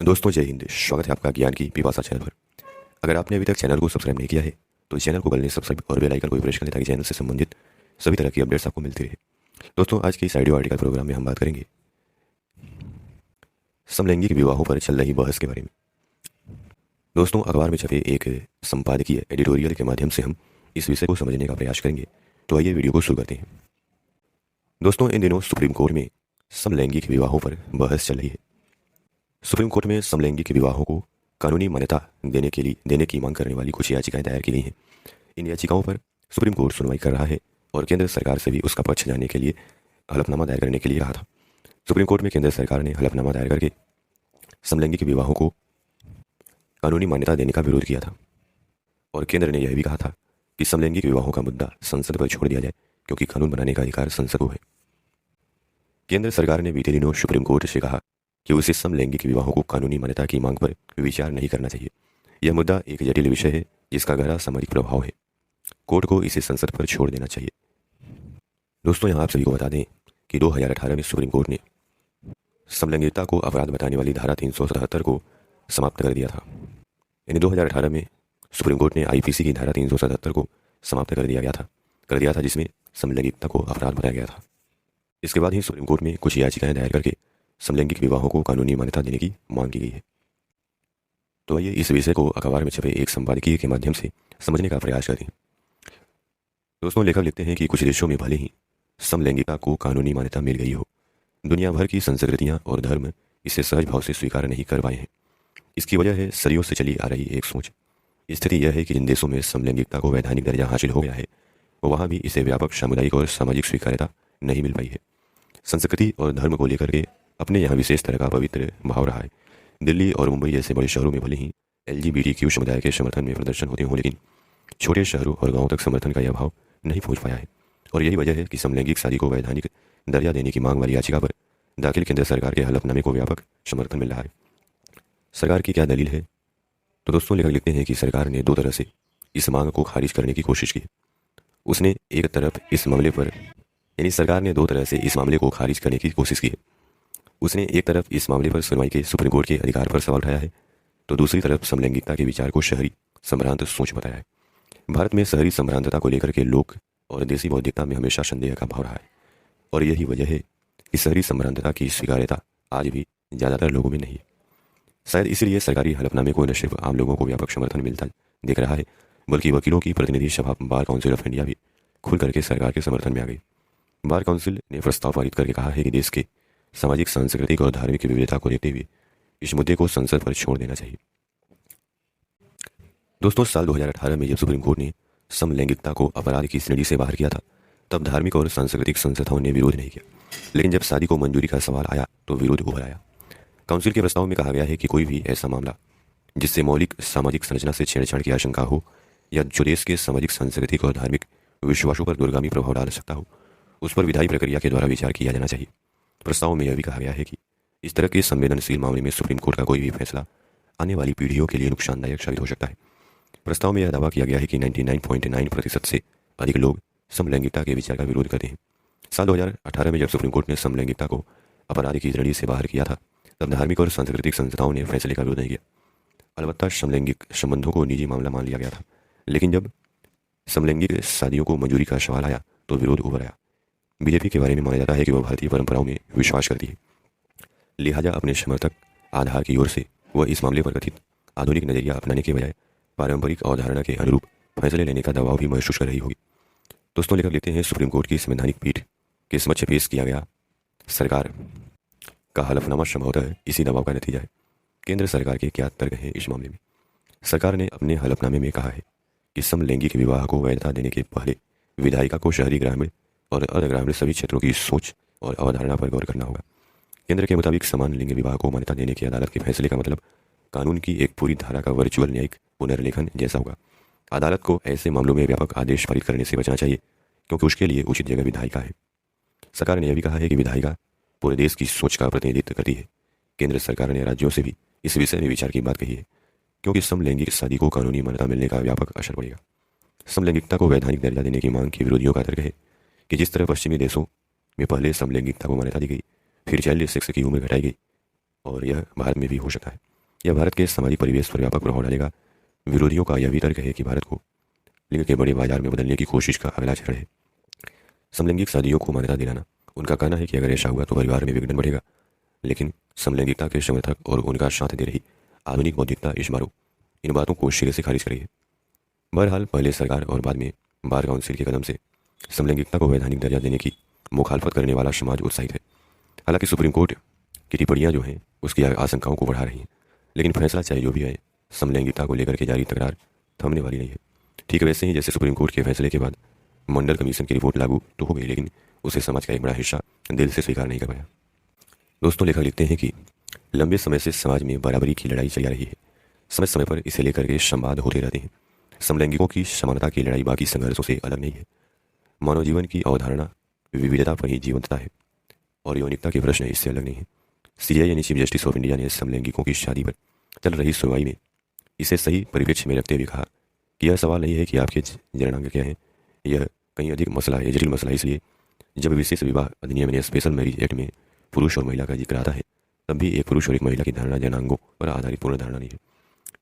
दोस्तों जय हिंद। स्वागत है आपका ज्ञान की पिपासा चैनल पर। अगर आपने अभी तक चैनल को सब्सक्राइब नहीं किया है तो इस चैनल को कर लें सब्सक्राइब और बेल आइकन को प्रेस करें ताकि चैनल से संबंधित सभी तरह की अपडेट्स आपको मिलती रहे। दोस्तों आज के इस ऑडियो आर्टिकल प्रोग्राम में हम बात करेंगे समलैंगिक विवाहों पर चल रही बहस के बारे में। दोस्तों अखबार में छपे एक संपादकीय एडिटोरियल के माध्यम से हम इस विषय को समझने का प्रयास करेंगे। तो आइए वीडियो को शुरू करते हैं। दोस्तों इन दिनों सुप्रीम कोर्ट में समलैंगिक विवाहों पर बहस चल रही है। सुप्रीम कोर्ट में समलैंगिक विवाहों को कानूनी मान्यता देने की मांग करने वाली कुछ याचिकाएं दायर की गई हैं। इन याचिकाओं पर सुप्रीम कोर्ट सुनवाई कर रहा है और केंद्र सरकार से भी उसका पक्ष जानने के लिए हलफनामा दायर करने के लिए कहा था। सुप्रीम कोर्ट में केंद्र सरकार ने हलफनामा दायर करके समलैंगिक विवाहों को कानूनी मान्यता देने का विरोध किया था और केंद्र ने यह भी कहा था कि समलैंगिक विवाहों का मुद्दा संसद पर छोड़ दिया जाए क्योंकि कानून बनाने का अधिकार संसद को है। केंद्र सरकार ने बीते दिनों सुप्रीम कोर्ट से कहा कि उसे समलैंगिक विवाहों को कानूनी मान्यता की मांग पर विचार नहीं करना चाहिए। यह मुद्दा एक जटिल विषय है जिसका गहरा सामाजिक प्रभाव है। कोर्ट को इसे संसद पर छोड़ देना चाहिए। दोस्तों यहाँ आप सभी को बता दें कि 2018 में सुप्रीम कोर्ट ने समलैंगिकता को अपराध बताने वाली धारा 377 को समाप्त कर दिया था। यानी 2018 में सुप्रीम कोर्ट ने आईपीसी की धारा 377 को समाप्त कर दिया था जिसमें समलैंगिकता को अपराध बताया गया था। इसके बाद ही सुप्रीम कोर्ट में कुछ याचिकाएं दायर करके समलैंगिक विवाहों को कानूनी मान्यता देने की मांग की गई है। तो आइए इस विषय को अखबार में छपे एक संपादकीय के माध्यम से समझने का प्रयास करें। दोस्तों लेखक लिखते हैं कि कुछ देशों में भले ही समलैंगिकता को कानूनी मान्यता मिल गई हो, दुनिया भर की संस्कृतियां और धर्म इसे सहज भाव से स्वीकार नहीं कर पाए हैं। इसकी वजह है सदियों से चली आ रही एक सोच। स्थिति यह है कि जिन देशों में समलैंगिकता को वैधानिक दर्जा हासिल हो गया है वहाँ भी इसे व्यापक सामुदायिक और सामाजिक स्वीकार्यता नहीं मिल पाई है। संस्कृति और धर्म को लेकर के अपने यहाँ विशेष तरह का पवित्र भाव रहा है। दिल्ली और मुंबई जैसे बड़े शहरों में भले ही LGBTQ समुदाय के समर्थन में प्रदर्शन होते हों, लेकिन छोटे शहरों और गांवों तक समर्थन का यह भाव नहीं पहुंच पाया है। और यही वजह है कि समलैंगिक शादी को वैधानिक दर्जा देने की मांग वाली याचिका पर दाखिल केंद्र सरकार के हलफनामे को व्यापक समर्थन मिल रहा है। सरकार की क्या दलील है? तो दोस्तों लेखक लिखते हैं कि सरकार ने दो तरह से इस मांग को खारिज करने की कोशिश की। उसने एक तरफ इस मामले पर सरकार ने दो तरह से इस मामले को खारिज करने की कोशिश की है। उसने एक तरफ इस मामले पर सुनवाई के सुप्रीम कोर्ट के अधिकार पर सवाल उठाया है तो दूसरी तरफ समलैंगिकता के विचार को शहरी संभ्रांत सोच बताया है। भारत में शहरी संभ्रांतता को लेकर के लोक और देसी बौद्धिकता में हमेशा संदेह का भाव रहा है और यही वजह है कि शहरी संभ्रांतता की स्वीकार्यता आज भी ज़्यादातर लोगों में नहीं है। शायद इसीलिए सरकारी हलफनामे को न सिर्फ आम लोगों को व्यापक समर्थन मिलता दिख रहा है बल्कि वकीलों की प्रतिनिधि सभा बार काउंसिल ऑफ इंडिया भी खुल करके सरकार के समर्थन में आ गई। बार काउंसिल ने प्रस्ताव पारित करके कहा है कि देश के सामाजिक, सांस्कृतिक और धार्मिक विविधता को देखते हुए इस मुद्दे को संसद पर छोड़ देना चाहिए। दोस्तों साल 2018 में जब सुप्रीम कोर्ट ने समलैंगिकता को अपराध की श्रेणी से बाहर किया था तब धार्मिक और सांस्कृतिक संस्थाओं ने विरोध नहीं किया, लेकिन जब शादी को मंजूरी का सवाल आया तो विरोध उभर आया। काउंसिल के प्रस्ताव में कहा गया है कि कोई भी ऐसा मामला जिससे मौलिक सामाजिक संरचना से छेड़छाड़ की आशंका हो या जो देश के सामाजिक, सांस्कृतिक और धार्मिक विश्वासों पर दूरगामी प्रभाव डाल सकता हो उस पर विधायी प्रक्रिया के द्वारा विचार किया जाना चाहिए। प्रस्ताव में यह भी कहा गया है कि इस तरह के संवेदनशील मामले में सुप्रीम कोर्ट का कोई भी फैसला आने वाली पीढ़ियों के लिए नुकसानदायक साबित हो सकता है। प्रस्ताव में यह दावा किया गया है कि 99.9% से अधिक लोग समलैंगिकता के विचार का विरोध करते हैं। साल 2018 में जब सुप्रीम कोर्ट ने समलैंगिकता को अपराध की श्रेणी से बाहर किया था तब धार्मिक और सांस्कृतिक संस्थाओं ने फैसले का विरोध नहीं किया। अलबत्ता समलैंगिक संबंधों को निजी मामला मान लिया गया था, लेकिन जब समलैंगिक शादियों को मंजूरी का सवाल आया तो विरोध उभर आया। बीजेपी के बारे में माना जाता है कि वह भारतीय परंपराओं में विश्वास करती है, लिहाजा अपने समर्थक आधार की ओर से वह इस मामले पर कथित आधुनिक नजरिया अपनाने के बजाय पारंपरिक अवधारणा के अनुरूप फैसले लेने का दबाव भी महसूस कर रही होगी। दोस्तों लेखक लिखते हैं सुप्रीम कोर्ट की संवैधानिक पीठ के समक्ष पेश किया गया सरकार का हलफनामा संभवतः इसी दबाव का नतीजा है। केंद्र सरकार के क्या तर्क हैं इस मामले में? सरकार ने अपने हलफनामे में कहा है कि समलैंगिक विवाह को वैधता देने के पहले विधायिका को शहरी, ग्रामीण और अर्धग्रामीण सभी क्षेत्रों की सोच और अवधारणा पर गौर करना होगा। केंद्र के मुताबिक समान लिंग विवाह को मान्यता देने की अदालत के फैसले का मतलब कानून की एक पूरी धारा का वर्चुअल न्यायिक पुनर्लेखन जैसा होगा। अदालत को ऐसे मामलों में व्यापक आदेश पारित करने से बचना चाहिए क्योंकि उसके लिए उचित जगह विधायिका है। सरकार ने यह भी कहा है कि विधायिका पूरे देश की सोच का प्रतिनिधित्व करती है। केंद्र सरकार ने राज्यों से भी इस विषय में विचार की बात कही है क्योंकि समलैंगिक शादी को कानूनी मान्यता मिलने का व्यापक असर पड़ेगा। समलैंगिकता को वैधानिक दर्जा देने की मांग के विरोधियों का तर्क है कि जिस तरह पश्चिमी देशों में पहले समलैंगिकता को मान्यता दी गई, फिर चाइल्ड सेक्स की उम्र घटाई गई और यह भारत में भी हो सकता है। यह भारत के सामाजिक परिवेश पर व्यापक प्रभाव डालेगा। विरोधियों का यह भी तर्क है कि भारत को लिंग के बड़े बाजार में बदलने की कोशिश का अगला चरण है समलैंगिक शादियों को मान्यता दिलाना। उनका कहना है कि अगर ऐसा हुआ तो परिवार में विघटन बढ़ेगा, लेकिन समलैंगिकता के समर्थक और उनका साथ दे रही आधुनिक बौद्धिकता इस बार इन बातों को सिरे से खारिज करेगी। बहरहाल पहले सरकार और बाद में बार काउंसिल के कदम से समलैंगिकता को वैधानिक दर्जा देने की मुखालफत करने वाला समाज उत्साहित है। हालांकि सुप्रीम कोर्ट की टिप्पणियां जो हैं उसकी आशंकाओं को बढ़ा रही हैं, लेकिन फैसला चाहे जो भी है, समलैंगिकता को लेकर के जारी तकरार थमने वाली नहीं है। ठीक वैसे ही जैसे सुप्रीम कोर्ट के फैसले के बाद मंडल कमीशन की रिपोर्ट लागू तो हो गई, लेकिन उसे समाज का एक बड़ा हिस्सा दिल से स्वीकार नहीं कर पाया। दोस्तों, लेखक लिखते हैं कि लंबे समय से समाज में बराबरी की लड़ाई चली आ रही है। समय समय पर इसे लेकर के संवाद होते रहते हैं। समलैंगिकों की समानता की लड़ाई बाकी संघर्षों से अलग नहीं है। मानव जीवन की अवधारणा विविधता पर ही जीवंतता है और यौनिकता के प्रश्न इससे अलग नहीं है। सीजेआई यानी चीफ जस्टिस ऑफ इंडिया ने समलैंगिकों की शादी पर चल रही सुनवाई में इसे सही परिप्रेक्ष्य में रखते हुए कहा कि यह सवाल नहीं है कि आपके जननांग क्या है, यह कहीं अधिक मसला है, जटिल मसला। इसलिए जब विशेष विवाह अधिनियम ने स्पेशल मैरिज एक्ट में पुरुष और महिला का जिक्र आता है, तब भी एक पुरुष और एक महिला की धारणा जननांगों पर आधारित पूर्ण धारणा नहीं है।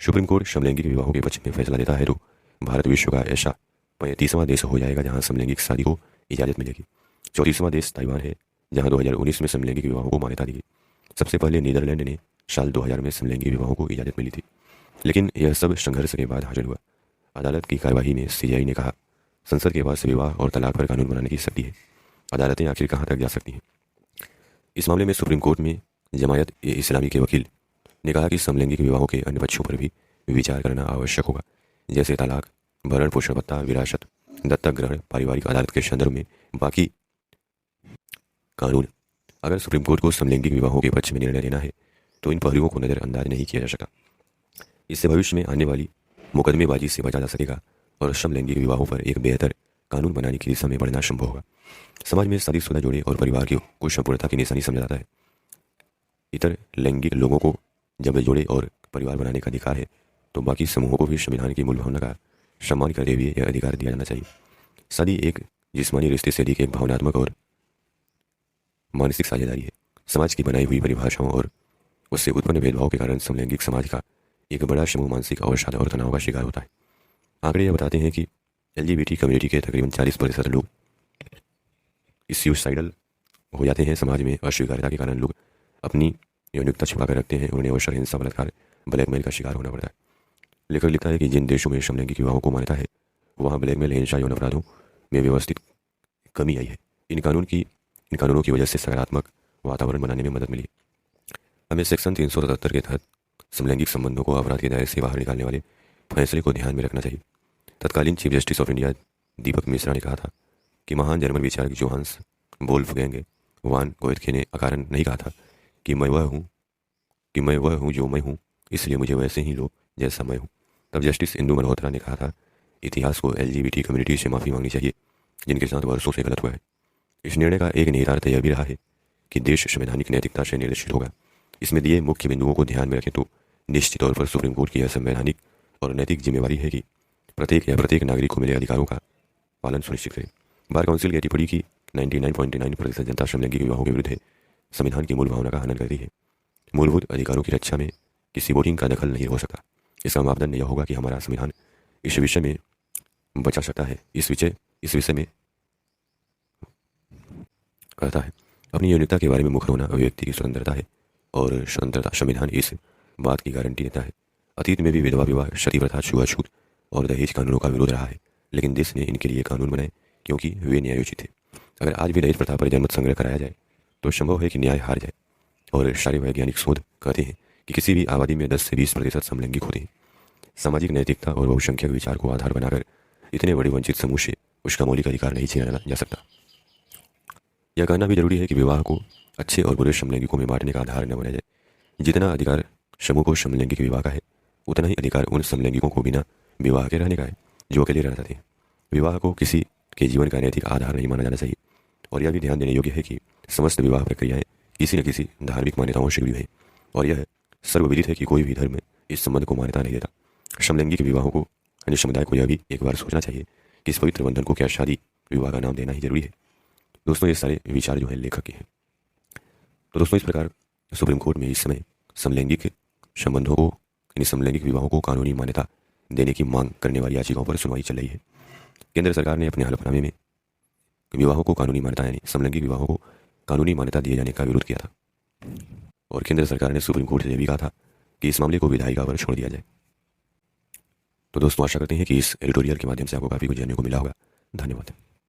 सुप्रीम कोर्ट समलैंगिक विवाहों के पक्ष में फैसला देता है तो भारत विश्व का ऐसा 35वां देश हो जाएगा जहां समलैंगिक शादी को इजाज़त मिलेगी। 34वां देश ताइवान है, जहां 2019 में समलैंगिक विवाहों को मान्यता दी गई। सबसे पहले नीदरलैंड ने साल 2000 में समलैंगिक विवाहों को इजाज़त मिली थी, लेकिन यह सब संघर्ष के बाद हासिल हुआ। अदालत की कार्यवाही में सीजेआई ने कहा, संसद के पास विवाह और तलाक पर कानून बनाने की शक्ति है, अदालतें आखिर कहाँ तक जा सकती हैं। इस मामले में सुप्रीम कोर्ट में जमायत ए इस्लामी के वकील ने कहा कि समलैंगिक विवाहों के अन्य पक्षों पर भी विचार करना आवश्यक होगा, जैसे तलाक, भरण पोषण भत्ता, विरासत, दत्तक ग्रहण, पारिवारिक अदालत के संदर्भ में बाकी कानून। अगर सुप्रीम कोर्ट को समलैंगिक विवाहों के पक्ष में निर्णय लेना है तो इन पहलुओं को नज़रअंदाज नहीं किया जा सकता। इससे भविष्य में आने वाली मुकदमेबाजी से बचा जा सकेगा और समलैंगिक विवाहों पर एक बेहतर कानून बनाने की दिशा में बढ़ना संभव होगा। समाज में शादीशुदा जोड़े और परिवार को संपूर्णता की निशानी समझा जाता है। इतर लैंगिक लोगों को जब जोड़े और परिवार बनाने का अधिकार है तो बाकी समूहों को भी संविधान की मूल भावना का सम्मान करते हुए यह अधिकार दिया जाना चाहिए। शादी एक जिस्मानी रिश्ते से अधिक एक भावनात्मक और मानसिक साझेदारी है। समाज की बनाई हुई परिभाषाओं और उससे उत्पन्न भेदभाव के कारण समलैंगिक समाज का एक बड़ा समूह मानसिक अवसाद और तनाव का शिकार होता है। आंकड़े यह बताते हैं कि एलजीबीटी कम्युनिटी के तकरीबन 40% लोग सुसाइडल हो जाते हैं। समाज में अस्वीकार्यता के कारण लोग अपनी यौनिकता छिपा कर रखते हैं, उन्हें अवसर, हिंसा, बलात्कार, ब्लैकमेल का शिकार होना पड़ता है। लेखक लिखता है कि जिन देशों में समलैंगिक विवाहों को मान्यता है वहाँ ब्लैकमेल, हिंसा, यौन अपराधों में व्यवस्थित कमी आई है। इन कानूनों की वजह से सकारात्मक वातावरण बनाने में मदद मिली। हमें सेक्शन 377 के तहत समलैंगिक संबंधों को अपराध के दायरे से बाहर निकालने वाले फैसले को ध्यान में रखना चाहिए। तत्कालीन चीफ जस्टिस ऑफ इंडिया दीपक मिश्रा ने कहा था कि महान जर्मन विचारक जोहान्स वोल्फगैंग वान गोएत्के ने अकारण नहीं कहा था कि मैं वह हूँ जो मैं हूँ, इसलिए मुझे वैसे ही लो जैसा मैं हूँ। तब जस्टिस इंदु मल्होत्रा ने कहा था, इतिहास को एलजीबीटी कम्युनिटी से माफ़ी मांगनी चाहिए जिनके साथ वर्षों से गलत हुआ है। इस निर्णय का एक निहितार्थ यह भी रहा है कि देश संवैधानिक नैतिकता से निर्देशित होगा। इसमें दिए मुख्य बिंदुओं को ध्यान में रखें तो निश्चित तौर पर सुप्रीम कोर्ट की यह संवैधानिक और नैतिक जिम्मेवारी है कि प्रत्येक नागरिक को मिले अधिकारों का पालन सुनिश्चित करे। बार काउंसिल की टिप्पणी की 99.9% जनता समलैंगिक विवाहों के विरुद्ध है, संविधान की मूल भावना का हनन करती है। मूलभूत अधिकारों की रक्षा में किसी वोटिंग का दखल नहीं हो सकता। इसका मापदंड यह होगा कि हमारा संविधान इस विषय में बचा सकता है। इस विषय में कहता है, अपनी यौनिकता के बारे में मुखर होना अभिव्यक्ति की स्वतंत्रता है और स्वतंत्रता संविधान इस बात की गारंटी देता है। अतीत में भी विधवा विवाह, सती प्रथा, छुआछूत और दहेज कानूनों का विरोध रहा है, लेकिन देश ने इनके लिए कानून बनाए क्योंकि वे न्यायोचित थे। अगर आज भी दहेज प्रथा पर जनमत संग्रह कराया जाए तो संभव है कि न्याय हार जाए। और सारे वैज्ञानिक शोध कहते हैं कि किसी भी आबादी में 10 से 20% समलैंगिक होते हैं। सामाजिक नैतिकता और बहुसंख्यक विचार को आधार बनाकर इतने बड़े वंचित समूह से उसका मौलिक अधिकार नहीं छीना जा सकता। यह कहना भी जरूरी है कि विवाह को अच्छे और बुरे समलैंगिकों में बांटने का आधार न बनाया जाए। जितना अधिकार समूह को समलैंगिक विवाह का है, उतना ही अधिकार उन समलैंगिकों को बिना विवाह के रहने का है जो अकेले रहना चाहते हैं। विवाह को किसी के जीवन का नैतिक आधार नहीं माना जाना चाहिए। और यह भी ध्यान देने योग्य है कि समस्त विवाह प्रक्रियाएं किसी न किसी धार्मिक मान्यताओं से जुड़ी है और यह सर्वविदित है कि कोई भी धर्म इस संबंध को मान्यता नहीं देता। समलैंगिक विवाहों को अन्य समुदाय को यह भी एक बार सोचना चाहिए कि इस पवित्र बंधन को क्या शादी विवाह का नाम देना ही जरूरी है। दोस्तों, ये सारे विचार जो है लेखक के हैं। तो दोस्तों, इस प्रकार सुप्रीम कोर्ट में इस समय समलैंगिक संबंधों को यानी समलैंगिक विवाहों को कानूनी मान्यता देने की मांग करने वाली याचिकाओं पर सुनवाई चल रही है। केंद्र सरकार ने अपने हलफनामे में विवाहों को कानूनी मान्यता यानी समलैंगिक विवाहों को कानूनी मान्यता दिए जाने का विरोध किया था और केंद्र सरकार ने सुप्रीम कोर्ट से यह भी कहा था कि इस मामले को विधायिका पर छोड़ दिया जाए। तो दोस्तों, आशा करते हैं कि इस एडिटोरियल के माध्यम से आपको काफ़ी कुछ जानने को मिला होगा। धन्यवाद।